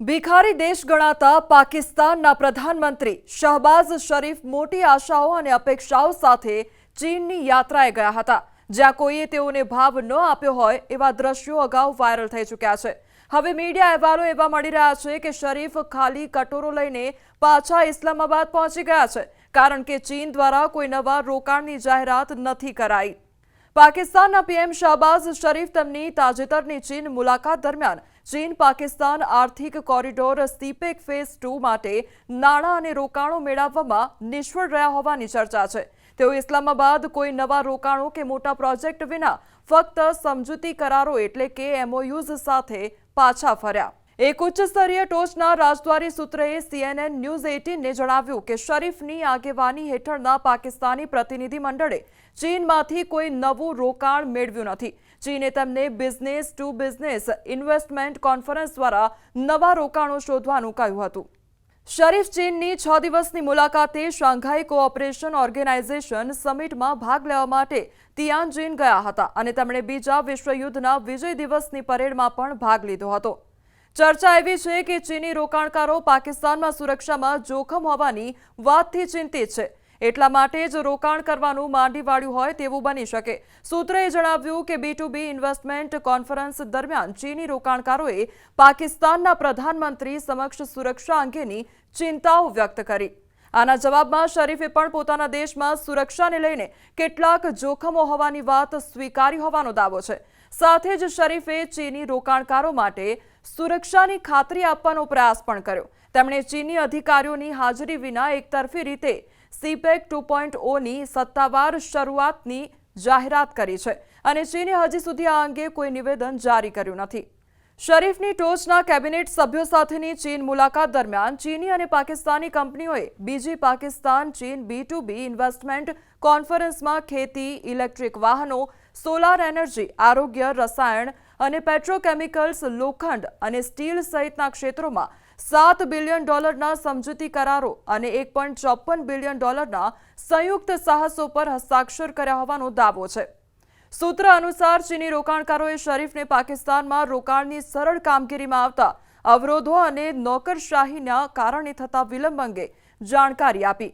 ભિખારી દેશ ગણાતા પાકિસ્તાનના પ્રધાનમંત્રી શહબાઝ શરીફ મોટી આશાઓ અને અપેક્ષાઓ સાથે ચીનની યાત્રાએ ગયા હતા, જ્યાં કોઈએ તેઓને ભાવ ન આપ્યો હોય એવા દ્રશ્યો અગાઉ વાયરલ થઈ ચૂક્યા છે। હવે મીડિયા અહેવાલો એવા મળી રહ્યા છે કે શરીફ ખાલી કટોરો લઈને પાછા ઇસ્લામાબાદ પહોંચી ગયા છે, કારણ કે ચીન દ્વારા કોઈ નવા રોકાણની જાહેરાત નથી કરાઈ। પાકિસ્તાનના પીએમ શહબાઝ શરીફ તેમની તાજેતરની ચીન મુલાકાત દરમિયાન ચીન પાકિસ્તાન આર્થિક કોરિડોર સીપેક ફેઝ 2 માટે નાણાં અને રોકાણો મેળવવામાં નિષ્ફળ રહ્યા હોવાની ચર્ચા છે। તેઓ ઇસ્લામાબાદ કોઈ નવા રોકાણો કે મોટા પ્રોજેક્ટ વિના ફક્ત સમજૂતી કરારો એટલે કે એમઓયુઝ સાથે પાછા ફર્યા। એક ઉચ્ચ સ્તરીય ટોચના રાજદ્વારી સૂત્રએ CNN ન્યૂઝ 18ને જણાવ્યું કે શરીફની આગેવાની હેઠળના પાકિસ્તાની પ્રતિનિધિ મંડળે ચીનમાંથી કોઈ નવું રોકાણ મેળવ્યું નથી। ચીને તેમને business to business investment conference દ્વારા નવા રોકાણો શોધવાનું કહ્યું હતું। શરીફ ચીનની 6 દિવસની મુલાકાતે શાંઘાઈ કોઓપરેશન ઓર્ગેનાઇઝેશન સમિટમાં ભાગ લેવા માટે તિયાનજિન ગયા હતા અને તેમણે બીજા વિશ્વયુદ્ધના વિજય દિવસની પરેડમાં પણ ભાગ લીધો હતો। ચર્ચા એવી છે કે ચીની રોકાણકારો પાકિસ્તાનમાં સુરક્ષામાં જોખમ હોવાની વાતથી ચિંતિત છે, એટલા માટે જ રોકાણ કરવાનું માંડી વાળ્યું હોય તેવું બની શકે। સૂત્રએ જણાવ્યું કે B2B ઇન્વેસ્ટમેન્ટ કોન્ફરન્સ દરમિયાન ચીની રોકાણકારોએ પાકિસ્તાનના પ્રધાનમંત્રી સમક્ષ સુરક્ષા અંગેની ચિંતાઓ વ્યક્ત કરી। આના જવાબમાં શરીફે પણ પોતાના દેશમાં સુરક્ષાને લઈને કેટલાક જોખમો હોવાની વાત સ્વીકારી હોવાનો દાવો છે। સાથે જ શરીફે ચીની રોકાણકારો માટે સુરક્ષાની ખાતરી આપવાનો પ્રયાસ પણ કર્યો। તેમણે ચીની અધિકારીઓની હાજરી વિના એકતરફી રીતે સીપેક 2.0ની સત્તાવાર શરૂઆતની જાહેરાત કરી છે અને ચીને હજી સુધી આ અંગે કોઈ નિવેદન જારી કર્યું નથી। શરીફની ટોચના કેબિનેટ સભ્યો સાથેની ચીન મુલાકાત દરમિયાન ચીની અને પાકિસ્તાની કંપનીઓએ બીજી પાકિસ્તાન ચીન B2B ઇન્વેસ્ટમેન્ટ કોન્ફરન્સમાં ખેતી, ઇલેક્ટ્રિક વાહનો, સોલાર એનર્જી, આરોગ્ય, રસાયણ અને પેટ્રોકેમિકલ્સ, લોખંડ અને સ્ટીલ સહિતના ક્ષેત્રોમાં $7 બિલિયન સમજૂતી કરારો અને $1.54 બિલિયન સંયુક્ત સાહસો પર હસ્તાક્ષર કર્યા હોવાનો દાવો છે। સૂત્ર અનુસાર ચીની રોકાણકારોએ શરીફને પાકિસ્તાનમાં રોકાણની સરળ કામગીરીમાં આવતા અવરોધો અને નોકરશાહીના કારણે થતા વિલંબ અંગે જાણકારી આપી।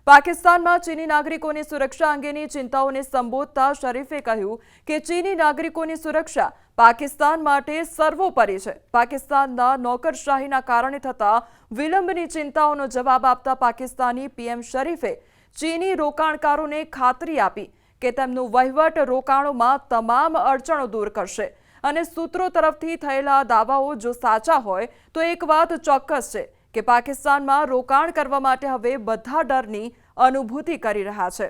પાકિસ્તાનમાં ચીની નાગરિકોની સુરક્ષા અંગેની ચિંતાઓને સંબોધતા શરીફે કહ્યું કે ચીની નાગરિકોની સુરક્ષા પાકિસ્તાન માટે સર્વોપરી છે। પાકિસ્તાનના નોકરશાહીના કારણે થતા વિલંબની ચિંતાઓનો જવાબ આપતા પાકિસ્તાની પીએમ શરીફે ચીની રોકાણકારોને ખાતરી આપી કે તેમનું વહીવટ રોકાણોમાં તમામ અડચણો દૂર કરશે અને સૂત્રો તરફથી થયેલા દાવાઓ જો સાચા હોય તો એક વાત ચોક્કસ છે કે પાકિસ્તાનમાં રોકાણ કરવા માટે હવે બધા ડરની અનુભૂતિ કરી રહ્યા છે।